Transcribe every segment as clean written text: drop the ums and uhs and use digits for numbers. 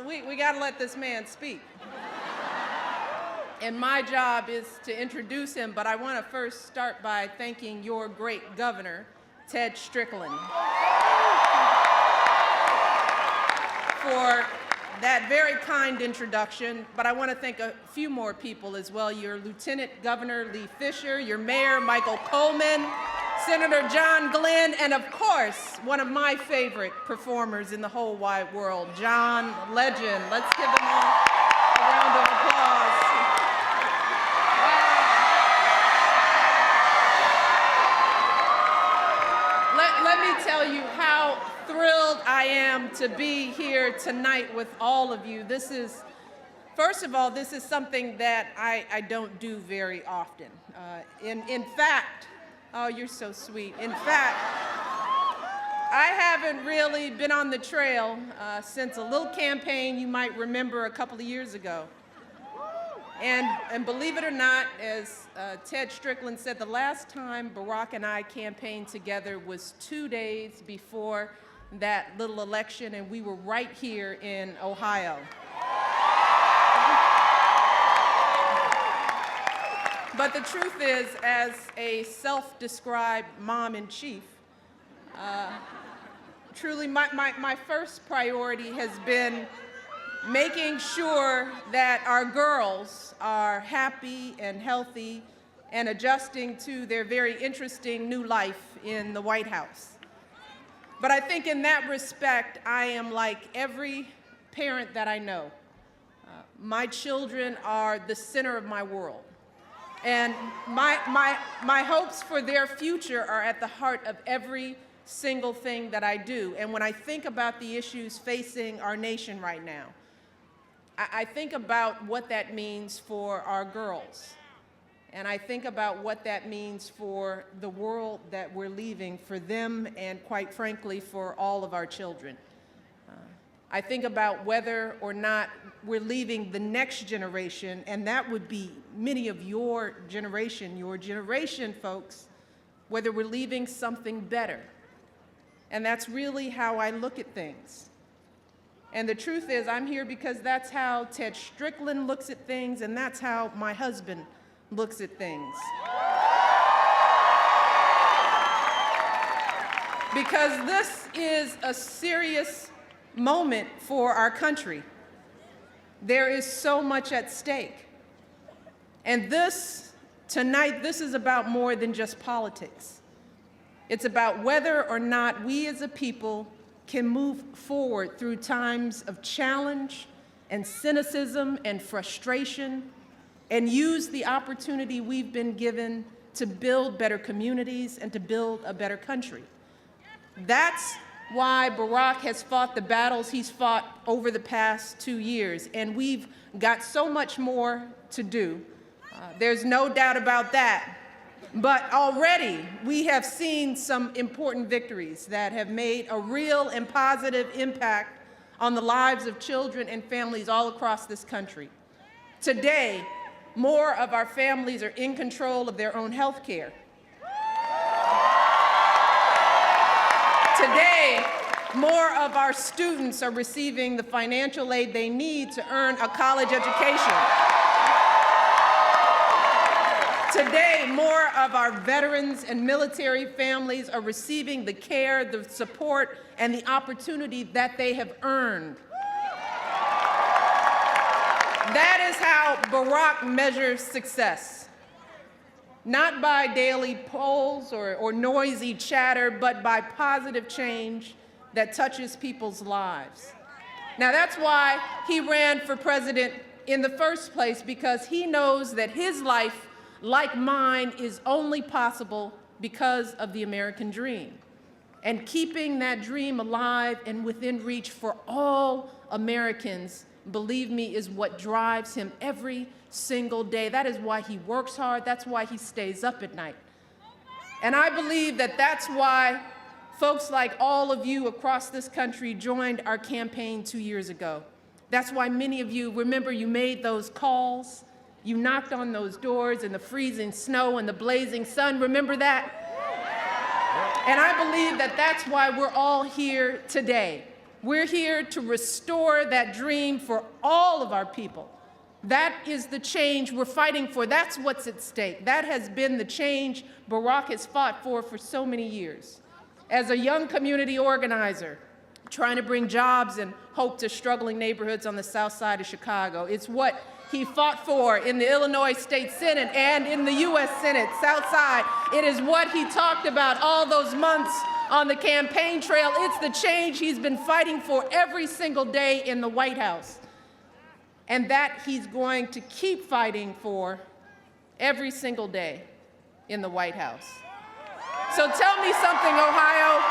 we got to let this man speak. And my job is to introduce him, but I want to first start by thanking your great governor, Ted Strickland, for that very kind introduction. But I want to thank a few more people as well. Your Lieutenant Governor Lee Fisher, your Mayor Michael Coleman, Senator John Glenn, and of course, one of my favorite performers in the whole wide world, John Legend. Let's give them all a round of applause. Let me tell you how thrilled I am to be here tonight with all of you. First of all, this is something that I don't do very often. In fact, oh, you're so sweet. In fact, I haven't really been on the trail since a little campaign you might remember a couple of years ago. And believe it or not, as Ted Strickland said, the last time Barack and I campaigned together was 2 days before that little election, and we were right here in Ohio. But the truth is, as a self-described mom-in-chief, truly my first priority has been making sure that our girls are happy and healthy and adjusting to their very interesting new life in the White House. But I think in that respect, I am like every parent that I know. My children are the center of my world. And my hopes for their future are at the heart of every single thing that I do. And when I think about the issues facing our nation right now, I think about what that means for our girls. And I think about what that means for the world that we're leaving for them and, quite frankly, for all of our children. I think about whether or not we're leaving the next generation, and that would be many of your generation, folks, whether we're leaving something better. And that's really how I look at things. And the truth is, I'm here because that's how Ted Strickland looks at things, and that's how my husband looks at things. Because this is a serious moment for our country. There is so much at stake. And tonight, this is about more than just politics. It's about whether or not we as a people can move forward through times of challenge and cynicism and frustration and use the opportunity we've been given to build better communities and to build a better country. That's why Barack has fought the battles he's fought over the past 2 years, and we've got so much more to do. There's no doubt about that. But already we have seen some important victories that have made a real and positive impact on the lives of children and families all across this country. Today, more of our families are in control of their own health care. Today, more of our students are receiving the financial aid they need to earn a college education. Today, more of our veterans and military families are receiving the care, the support, and the opportunity that they have earned. That is how Barack measures success. Not by daily polls or noisy chatter, but by positive change that touches people's lives. Now, that's why he ran for president in the first place, because he knows that his life, like mine, is only possible because of the American dream. And keeping that dream alive and within reach for all Americans, believe me, is what drives him every single day. That is why he works hard. That's why he stays up at night. And I believe that that's why folks like all of you across this country joined our campaign 2 years ago. That's why many of you, remember, you made those calls. You knocked on those doors in the freezing snow and the blazing sun. Remember that? And I believe that that's why we're all here today. We're here to restore that dream for all of our people. That is the change we're fighting for. That's what's at stake. That has been the change Barack has fought for so many years. As a young community organizer, trying to bring jobs and hope to struggling neighborhoods on the south side of Chicago, it's what he fought for in the Illinois State Senate and in the U.S. Senate, South Side. It is what he talked about all those months on the campaign trail. It's the change he's been fighting for every single day in the White House, and that he's going to keep fighting for every single day in the White House. So tell me something, Ohio.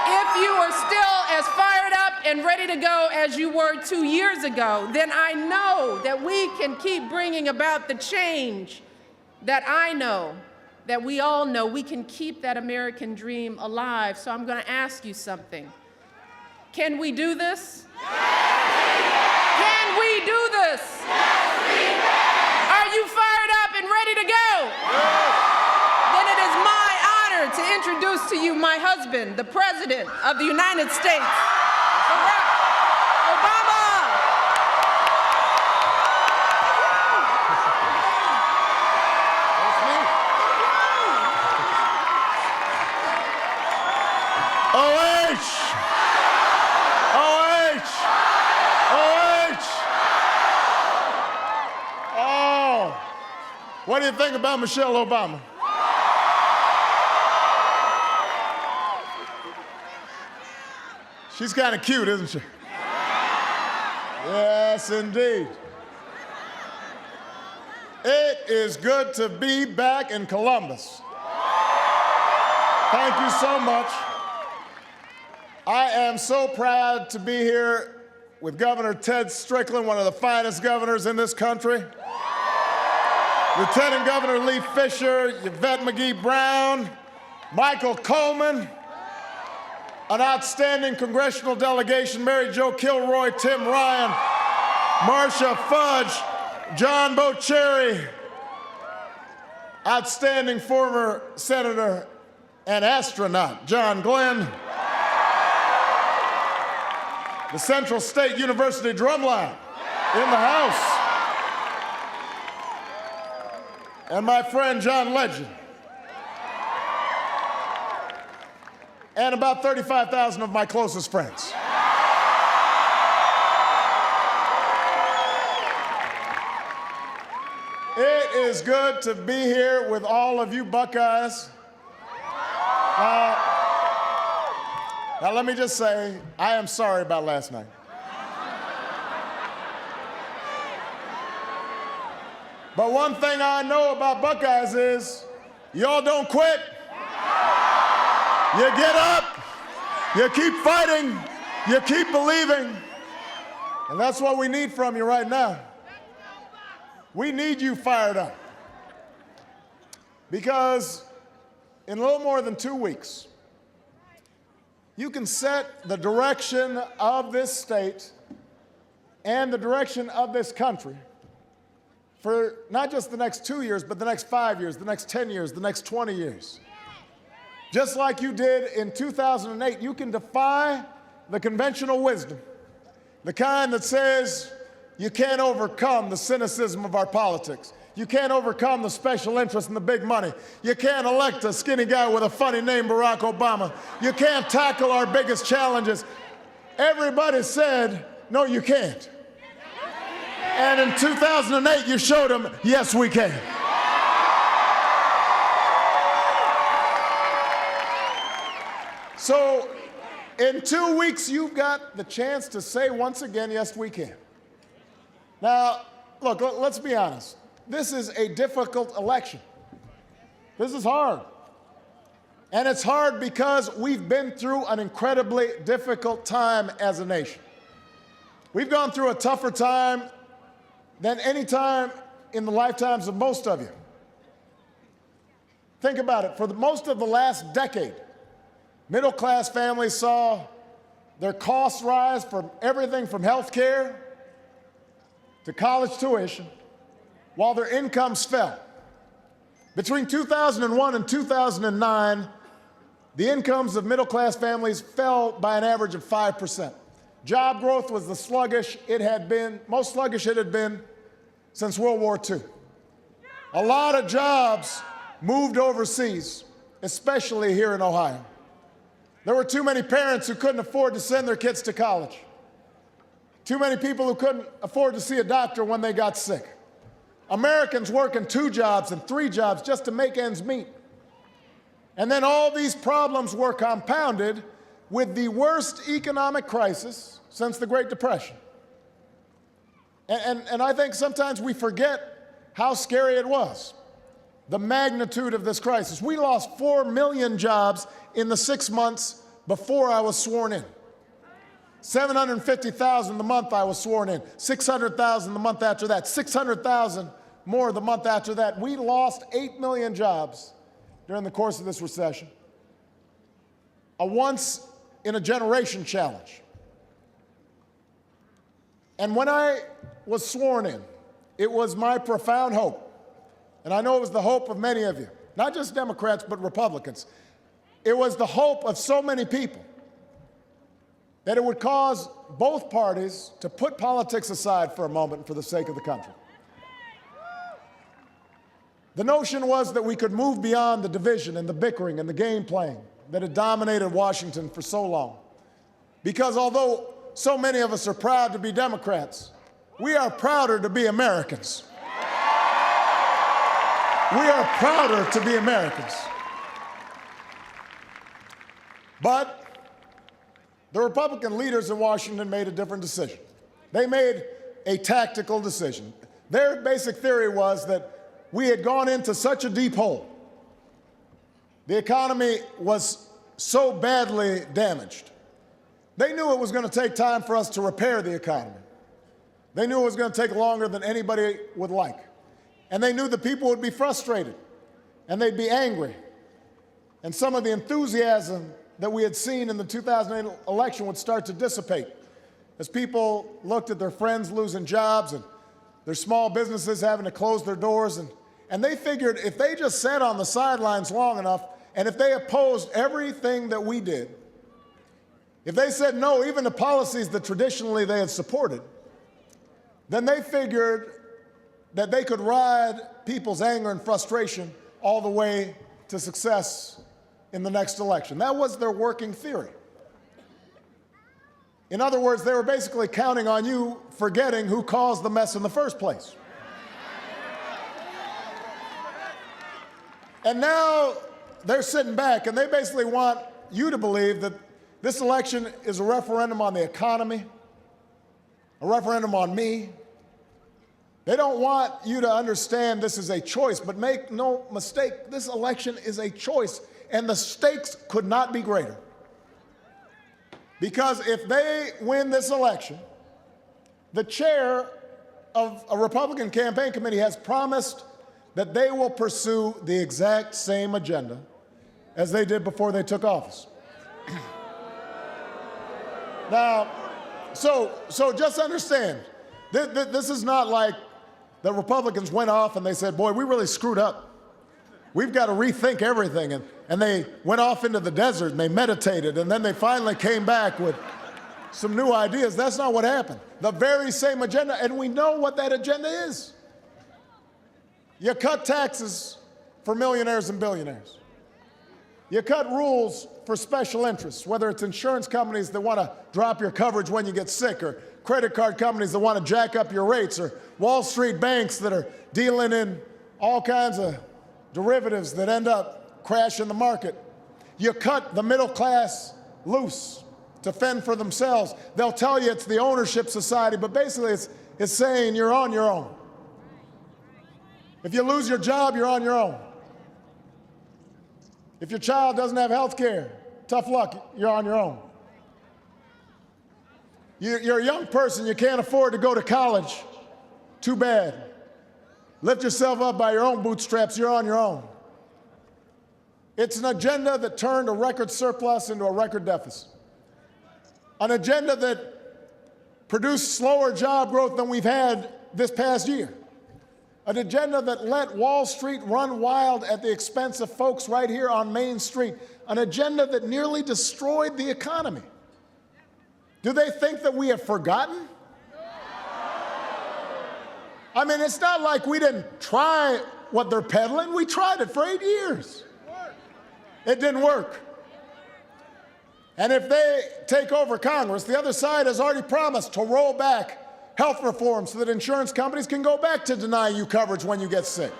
If you are still as fired up and ready to go as you were 2 years ago, then I know that we can keep bringing about the change that I know, that we all know. We can keep that American dream alive. So I'm going to ask you something. Can we do this? Yes, can we do this? Yes, we can. Are you fired up and ready to go? Yes. Then it is my honor to introduce to you my husband, the President of the United States, Barack Obama. What do you think about Michelle Obama? She's kind of cute, isn't she? Yes, indeed. It is good to be back in Columbus. Thank you so much. I am so proud to be here with Governor Ted Strickland, one of the finest governors in this country. Lieutenant Governor Lee Fisher, Yvette McGee-Brown, Michael Coleman, an outstanding congressional delegation, Mary Jo Kilroy, Tim Ryan, Marcia Fudge, John Bocherry, outstanding former senator and astronaut, John Glenn, the Central State University drumline in the House, and my friend John Legend, and about 35,000 of my closest friends. It is good to be here with all of you Buckeyes. Now let me just say, I am sorry about last night. But one thing I know about Buckeyes is y'all don't quit. You get up, you keep fighting, you keep believing. And that's what we need from you right now. We need you fired up. Because in a little more than 2 weeks, you can set the direction of this state and the direction of this country for not just the next 2 years, but the next 5 years, the next 10 years, the next 20 years. Just like you did in 2008, you can defy the conventional wisdom, the kind that says you can't overcome the cynicism of our politics. You can't overcome the special interest and the big money. You can't elect a skinny guy with a funny name, Barack Obama. You can't tackle our biggest challenges. Everybody said, no, you can't. And in 2008, you showed them, yes, we can. So in 2 weeks, you've got the chance to say once again, yes, we can. Now, look, let's be honest. This is a difficult election. This is hard. And it's hard because we've been through an incredibly difficult time as a nation. We've gone through a tougher time than any time in the lifetimes of most of you. Think about it. For most of the last decade, middle-class families saw their costs rise from everything from health care to college tuition, while their incomes fell. Between 2001 and 2009, the incomes of middle-class families fell by an average of 5%. Job growth was the most sluggish it had been since World War II. A lot of jobs moved overseas, especially here in Ohio. There were too many parents who couldn't afford to send their kids to college. Too many people who couldn't afford to see a doctor when they got sick. Americans working 2 jobs and 3 jobs just to make ends meet. And then all these problems were compounded with the worst economic crisis since the Great Depression. And I think sometimes we forget how scary it was, the magnitude of this crisis. We lost 4 million jobs in the 6 months before I was sworn in. 750,000 the month I was sworn in, 600,000 the month after that, 600,000 more the month after that. We lost 8 million jobs during the course of this recession. A once-in-a-generation challenge. And when I was sworn in, it was my profound hope, and I know it was the hope of many of you, not just Democrats, but Republicans. It was the hope of so many people that it would cause both parties to put politics aside for a moment for the sake of the country. The notion was that we could move beyond the division and the bickering and the game playing that had dominated Washington for so long. Because although so many of us are proud to be Democrats, we are prouder to be Americans. We are prouder to be Americans. But the Republican leaders in Washington made a different decision. They made a tactical decision. Their basic theory was that we had gone into such a deep hole. The economy was so badly damaged. They knew it was going to take time for us to repair the economy. They knew it was going to take longer than anybody would like. And they knew the people would be frustrated, and they'd be angry. And some of the enthusiasm that we had seen in the 2008 election would start to dissipate as people looked at their friends losing jobs and their small businesses having to close their doors. And they figured if they just sat on the sidelines long enough, and if they opposed everything that we did, if they said no even to policies that traditionally they had supported, then they figured that they could ride people's anger and frustration all the way to success in the next election. That was their working theory. In other words, they were basically counting on you forgetting who caused the mess in the first place. And now they're sitting back, and they basically want you to believe that this election is a referendum on the economy, a referendum on me. They don't want you to understand this is a choice, but make no mistake, this election is a choice, and the stakes could not be greater. Because if they win this election, the chair of a Republican campaign committee has promised that they will pursue the exact same agenda as they did before they took office. Now, so just understand, this is not like the Republicans went off and they said, boy, we really screwed up. We've got to rethink everything. And they went off into the desert and they meditated, and then they finally came back with some new ideas. That's not what happened. The very same agenda, and we know what that agenda is. You cut taxes for millionaires and billionaires. You cut rules for special interests, whether it's insurance companies that want to drop your coverage when you get sick, or credit card companies that want to jack up your rates, or Wall Street banks that are dealing in all kinds of derivatives that end up crashing the market. You cut the middle class loose to fend for themselves. They'll tell you it's the ownership society, but basically it's saying you're on your own. If you lose your job, you're on your own. If your child doesn't have health care, tough luck, you're on your own. You're a young person, you can't afford to go to college, too bad. Lift yourself up by your own bootstraps, you're on your own. It's an agenda that turned a record surplus into a record deficit. An agenda that produced slower job growth than we've had this past year. an agenda that let Wall Street run wild at the expense of folks right here on Main Street, an agenda that nearly destroyed the economy. Do they think that we have forgotten? I mean, it's not like we didn't try what they're peddling. We tried it for 8 years. It didn't work. And if they take over Congress, the other side has already promised to roll back health reform so that insurance companies can go back to denying you coverage when you get sick.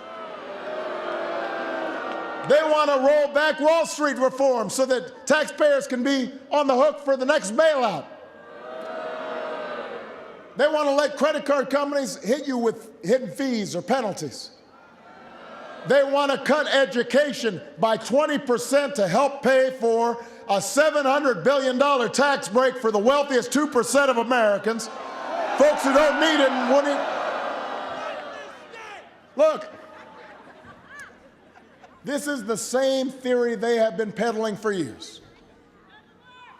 They want to roll back Wall Street reform so that taxpayers can be on the hook for the next bailout. They want to let credit card companies hit you with hidden fees or penalties. They want to cut education by 20% to help pay for a $700 billion tax break for the wealthiest 2% of Americans, folks who don't need it and wouldn't. Look, this is the same theory they have been peddling for years.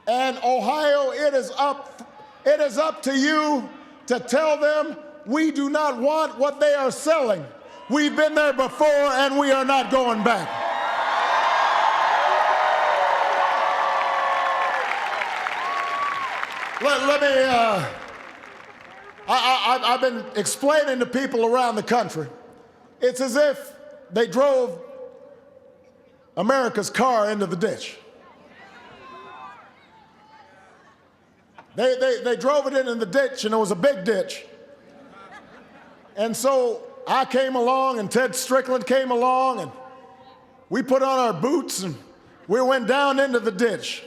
And Ohio, it is up to you to tell them we do not want what they are selling. We've been there before and we are not going back. I've been explaining to people around the country, it's as if they drove America's car into the ditch. They drove it into the ditch, and it was a big ditch. And so I came along, and Ted Strickland came along, and we put on our boots, and we went down into the ditch.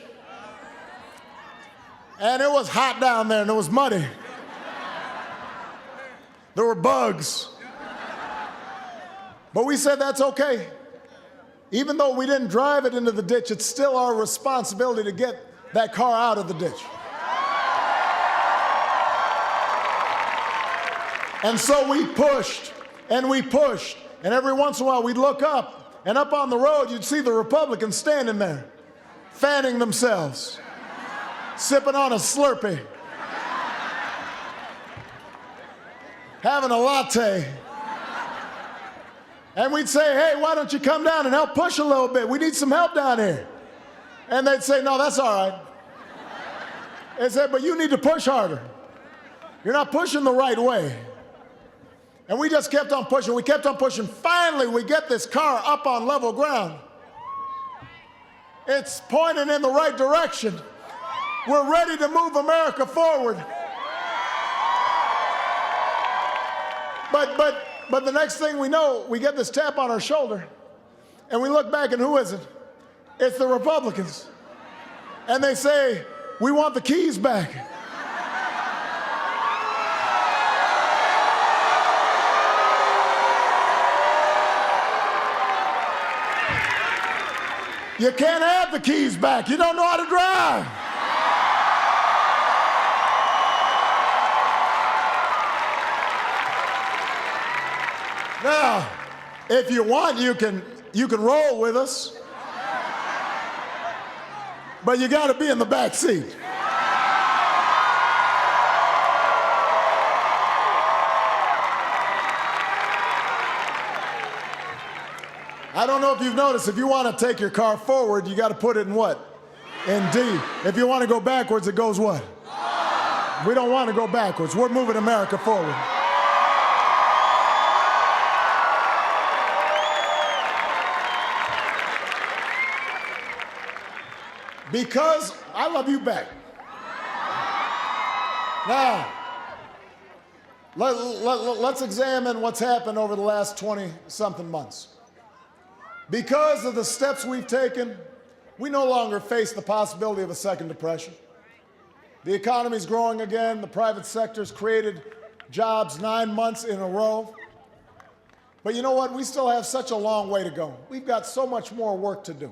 And it was hot down there, and it was muddy. There were bugs. But we said that's okay. Even though we didn't drive it into the ditch, it's still our responsibility to get that car out of the ditch. And so we pushed, and we pushed, and every once in a while we'd look up, and up on the road you'd see the Republicans standing there, fanning themselves, sipping on a Slurpee, having a latte. And we'd say, hey, why don't you come down and help push a little bit? We need some help down here. And they'd say, no, that's all right. They said, but you need to push harder. You're not pushing the right way. And we just kept on pushing. We kept on pushing. Finally, we get this car up on level ground. It's pointing in the right direction. We're ready to move America forward. But the next thing we know, we get this tap on our shoulder, and we look back, and who is it? It's the Republicans. And they say, we want the keys back. You can't have the keys back. You don't know how to drive. Now, if you want, you can roll with us. But you got to be in the back seat. I don't know if you've noticed, if you want to take your car forward, you got to put it in what? In D. If you want to go backwards, it goes what? We don't want to go backwards. We're moving America forward. Because I love you back. Now, let's examine what's happened over the last 20-something months. Because of the steps we've taken, we no longer face the possibility of a second depression. The economy's growing again. The private sector's created jobs 9 months in a row. But you know what? We still have such a long way to go. We've got so much more work to do.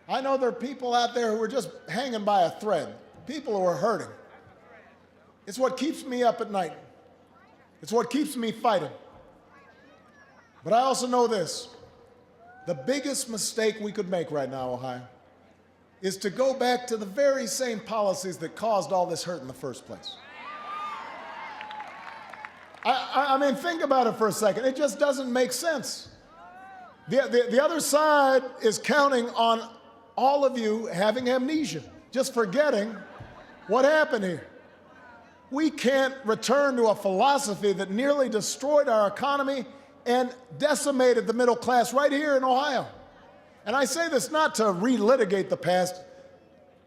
I know there are people out there who are just hanging by a thread, people who are hurting. It's what keeps me up at night. It's what keeps me fighting. But I also know this. The biggest mistake we could make right now, Ohio, is to go back to the very same policies that caused all this hurt in the first place. I mean, think about it for a second. It just doesn't make sense. The other side is counting on all of you having amnesia, just forgetting what happened here. We can't return to a philosophy that nearly destroyed our economy and decimated the middle class right here in Ohio. And I say this not to relitigate the past.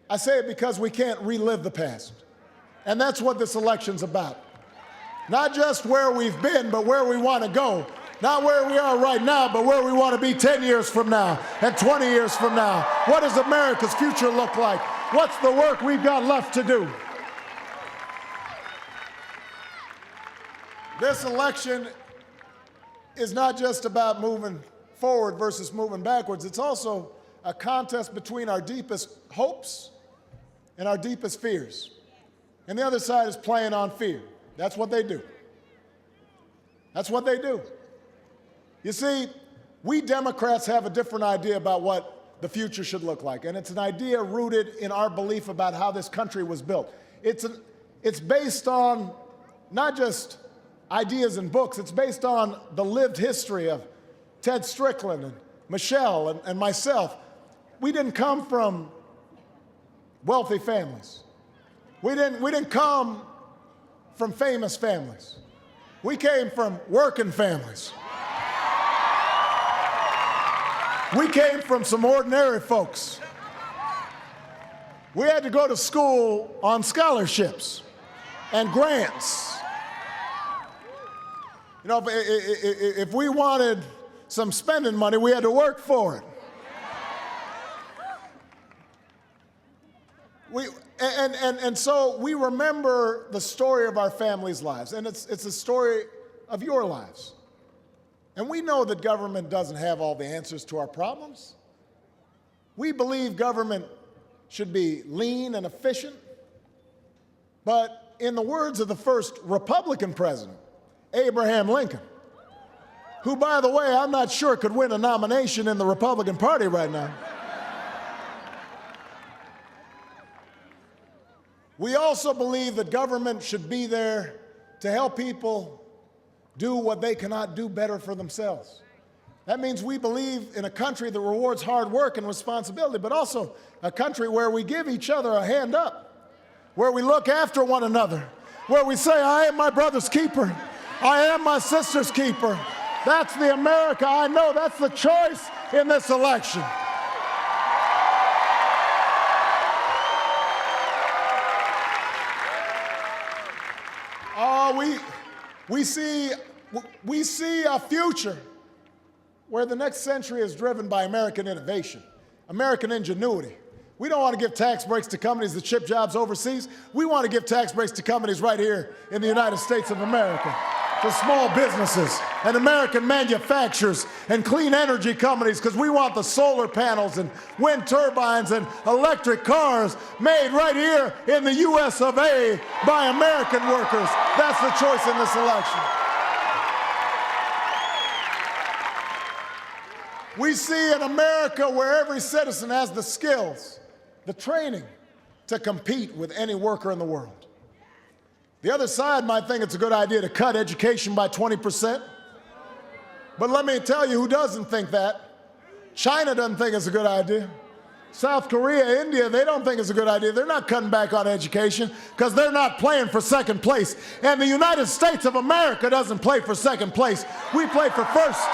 I say it because we can't relive the past. And that's what this election's about. Not just where we've been, but where we want to go. Not where we are right now, but where we want to be 10 years from now and 20 years from now. What does America's future look like? What's the work we've got left to do? This election is not just about moving forward versus moving backwards. It's also a contest between our deepest hopes and our deepest fears. And the other side is playing on fear. That's what they do. That's what they do. You see, we Democrats have a different idea about what the future should look like, and it's an idea rooted in our belief about how this country was built. It's based on not just ideas in books, it's based on the lived history of Ted Strickland and Michelle and myself. We didn't come from wealthy families. We didn't come from famous families. We came from working families. We came from some ordinary folks. We had to go to school on scholarships and grants. You know, if we wanted some spending money, we had to work for it. And so we remember the story of our families' lives, and it's a story of your lives. And we know that government doesn't have all the answers to our problems. We believe government should be lean and efficient. But in the words of the first Republican president, Abraham Lincoln, who, by the way, I'm not sure could win a nomination in the Republican Party right now, we also believe that government should be there to help people do what they cannot do better for themselves. That means we believe in a country that rewards hard work and responsibility, but also a country where we give each other a hand up, where we look after one another, where we say, I am my brother's keeper, I am my sister's keeper. That's the America I know. That's the choice in this election. We see a future where the next century is driven by American innovation, American ingenuity. We don't want to give tax breaks to companies that ship jobs overseas. We want to give tax breaks to companies right here in the United States of America, to small businesses and American manufacturers and clean energy companies, because we want the solar panels and wind turbines and electric cars made right here in the US of A by American workers. That's the choice in this election. We see an America where every citizen has the skills, the training to compete with any worker in the world. The other side might think it's a good idea to cut education by 20%. But let me tell you who doesn't think that. China doesn't think it's a good idea. South Korea, India, they don't think it's a good idea. They're not cutting back on education because they're not playing for second place. And the United States of America doesn't play for second place. We play for first.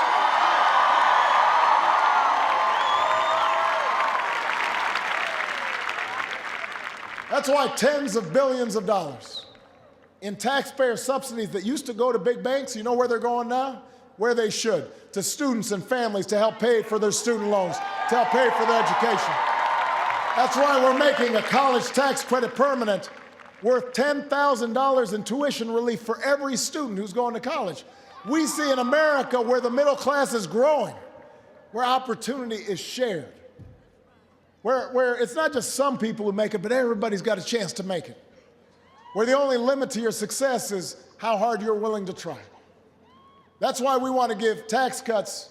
That's why tens of billions of dollars in taxpayer subsidies that used to go to big banks, you know where they're going now? Where they should, to students and families to help pay for their student loans, to help pay for their education. That's why we're making a college tax credit permanent, worth $10,000 in tuition relief for every student who's going to college. We see an America where the middle class is growing, where opportunity is shared, where it's not just some people who make it, but everybody's got a chance to make it, where the only limit to your success is how hard you're willing to try. That's why we want to give tax cuts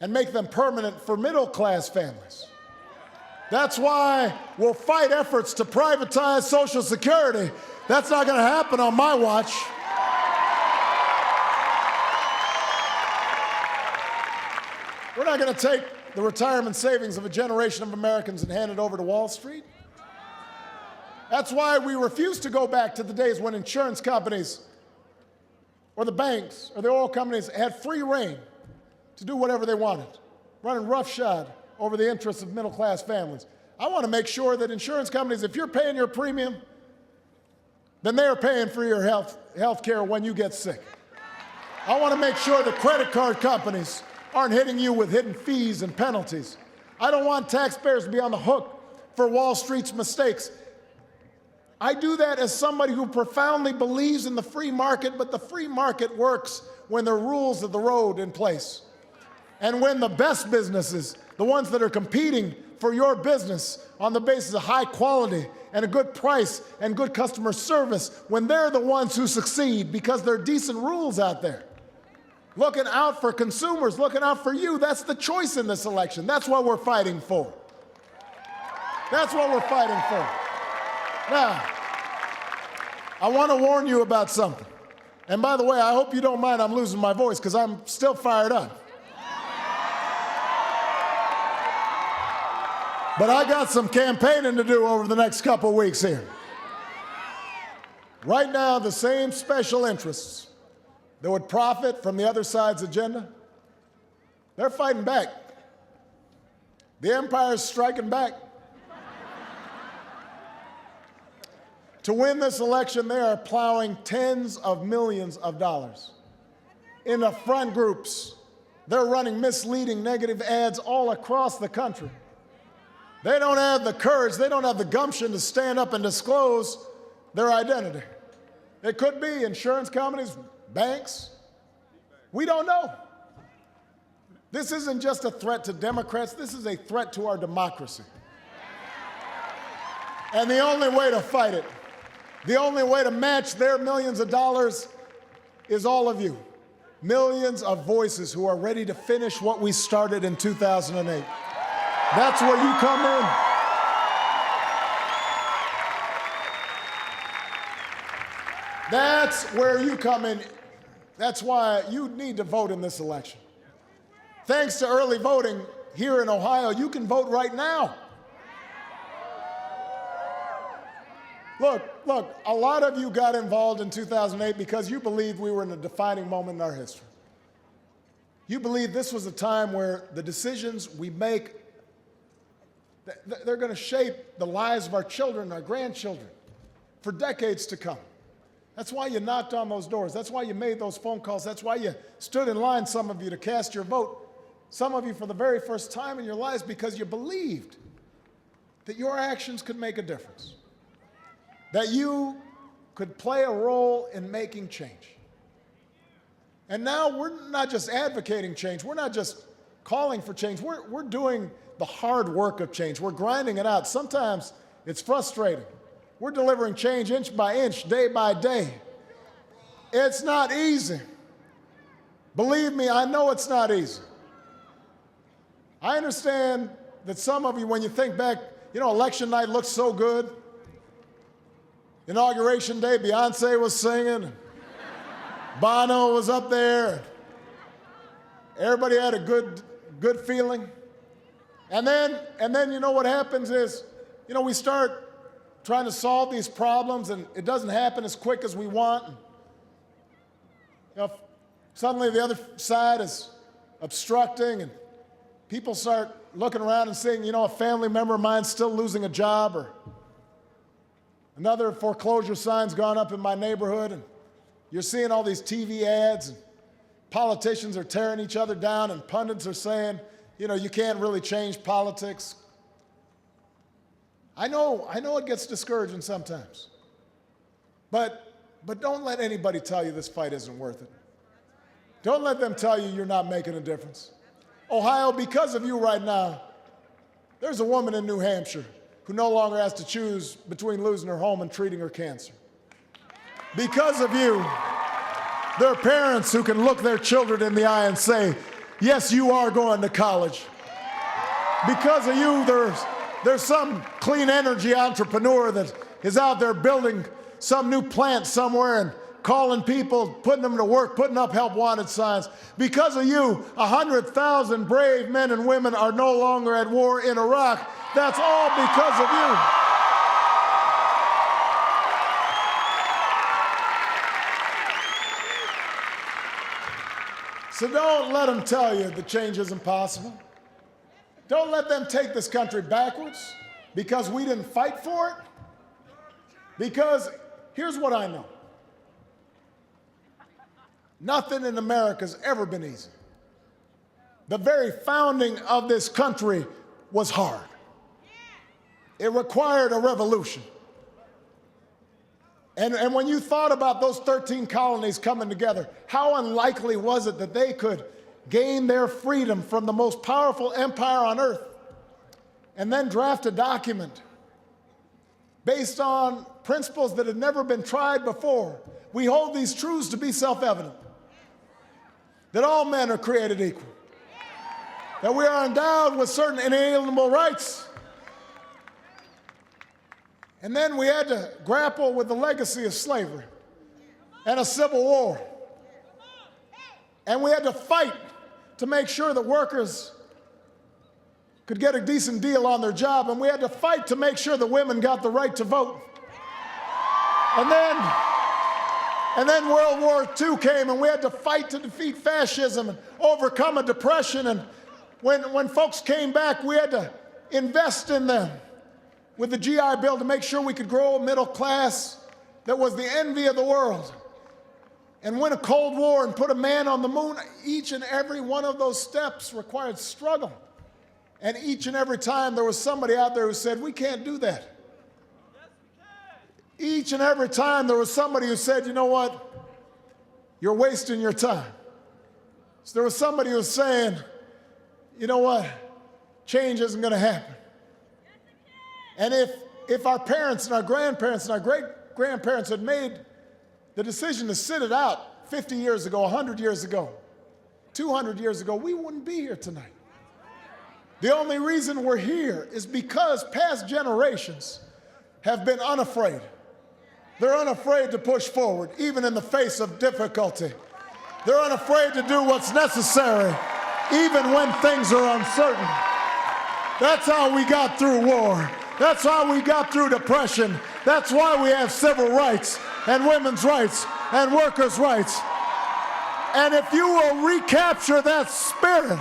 and make them permanent for middle-class families. That's why we'll fight efforts to privatize Social Security. That's not going to happen on my watch. We're not going to take the retirement savings of a generation of Americans and hand it over to Wall Street. That's why we refuse to go back to the days when insurance companies or the banks or the oil companies had free rein to do whatever they wanted, running roughshod over the interests of middle-class families. I want to make sure that insurance companies, if you're paying your premium, then they're paying for your health care when you get sick. I want to make sure that credit card companies aren't hitting you with hidden fees and penalties. I don't want taxpayers to be on the hook for Wall Street's mistakes. I do that as somebody who profoundly believes in the free market, but the free market works when there are rules of the road in place. And when the best businesses, the ones that are competing for your business on the basis of high quality and a good price and good customer service, when they're the ones who succeed because there are decent rules out there. Looking out for consumers, looking out for you, that's the choice in this election. That's what we're fighting for. That's what we're fighting for. Now, I want to warn you about something. And by the way, I hope you don't mind I'm losing my voice because I'm still fired up. But I got some campaigning to do over the next couple weeks here. Right now, the same special interests that would profit from the other side's agenda, they're fighting back. The empire's striking back. To win this election, they are plowing tens of millions of dollars into front groups. They're running misleading negative ads all across the country. They don't have the courage, they don't have the gumption to stand up and disclose their identity. It could be insurance companies, banks. We don't know. This isn't just a threat to Democrats, this is a threat to our democracy. And the only way to fight it, the only way to match their millions of dollars is all of you. Millions of voices who are ready to finish what we started in 2008. That's where you come in. That's where you come in. That's why you need to vote in this election. Thanks to early voting here in Ohio, you can vote right now. Look, a lot of you got involved in 2008 because you believed we were in a defining moment in our history. You believe this was a time where the decisions we make, they're going to shape the lives of our children, our grandchildren, for decades to come. That's why you knocked on those doors. That's why you made those phone calls. That's why you stood in line, some of you, to cast your vote. Some of you for the very first time in your lives because you believed that your actions could make a difference, that you could play a role in making change. And now we're not just advocating change. We're not just calling for change. We're doing the hard work of change. We're grinding it out. Sometimes it's frustrating. We're delivering change inch by inch, day by day. It's not easy. Believe me, I know it's not easy. I understand that some of you, when you think back, election night looked so good. Inauguration day, Beyonce was singing. Bono was up there. Everybody had a good feeling. And then you know what happens is, we start trying to solve these problems and it doesn't happen as quick as we want. Suddenly the other side is obstructing and people start looking around and saying, a family member of mine's still losing a job, or another foreclosure sign's gone up in my neighborhood, and you're seeing all these TV ads, and politicians are tearing each other down, and pundits are saying, you can't really change politics. I know it gets discouraging sometimes. But don't let anybody tell you this fight isn't worth it. Don't let them tell you you're not making a difference. Ohio, because of you right now, there's a woman in New Hampshire who no longer has to choose between losing her home and treating her cancer. Because of you, there are parents who can look their children in the eye and say, yes, you are going to college. Because of you, there's some clean energy entrepreneur that is out there building some new plant somewhere and calling people, putting them to work, putting up help wanted signs. Because of you, 100,000 brave men and women are no longer at war in Iraq. That's all because of you. So don't let them tell you the change isn't possible. Don't let them take this country backwards because we didn't fight for it. Because here's what I know. Nothing in America has ever been easy. The very founding of this country was hard. It required a revolution. And when you thought about those 13 colonies coming together, how unlikely was it that they could gain their freedom from the most powerful empire on earth and then draft a document based on principles that had never been tried before? We hold these truths to be self-evident, that all men are created equal, that we are endowed with certain inalienable rights. And then we had to grapple with the legacy of slavery and a civil war. And we had to fight to make sure that workers could get a decent deal on their job. And we had to fight to make sure that women got the right to vote. And then World War II came, and we had to fight to defeat fascism and overcome a depression. And when folks came back, we had to invest in them with the GI Bill to make sure we could grow a middle class that was the envy of the world, and win a Cold War and put a man on the moon. Each and every one of those steps required struggle. And each and every time there was somebody out there who said, we can't do that. Each and every time there was somebody who said, you know what, you're wasting your time. So there was somebody who was saying, you know what, change isn't going to happen. And if our parents and our grandparents and our great-grandparents had made the decision to sit it out 50 years ago, 100 years ago, 200 years ago, we wouldn't be here tonight. The only reason we're here is because past generations have been unafraid. They're unafraid to push forward, even in the face of difficulty. They're unafraid to do what's necessary, even when things are uncertain. That's how we got through war. That's how we got through depression. That's why we have civil rights and women's rights and workers' rights. And if you will recapture that spirit,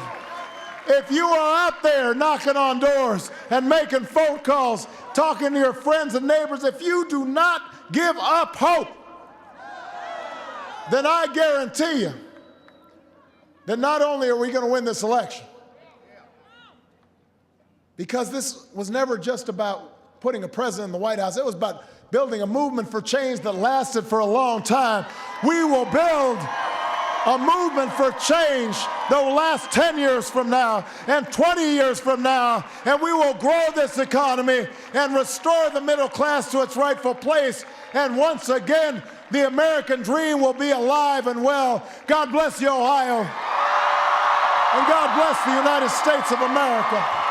if you are out there knocking on doors and making phone calls, talking to your friends and neighbors, if you do not give up hope, then I guarantee you that not only are we going to win this election, because this was never just about putting a president in the White House. It was about building a movement for change that lasted for a long time. We will build a movement for change that will last 10 years from now and 20 years from now, and we will grow this economy and restore the middle class to its rightful place. And once again, the American dream will be alive and well. God bless you, Ohio, and God bless the United States of America.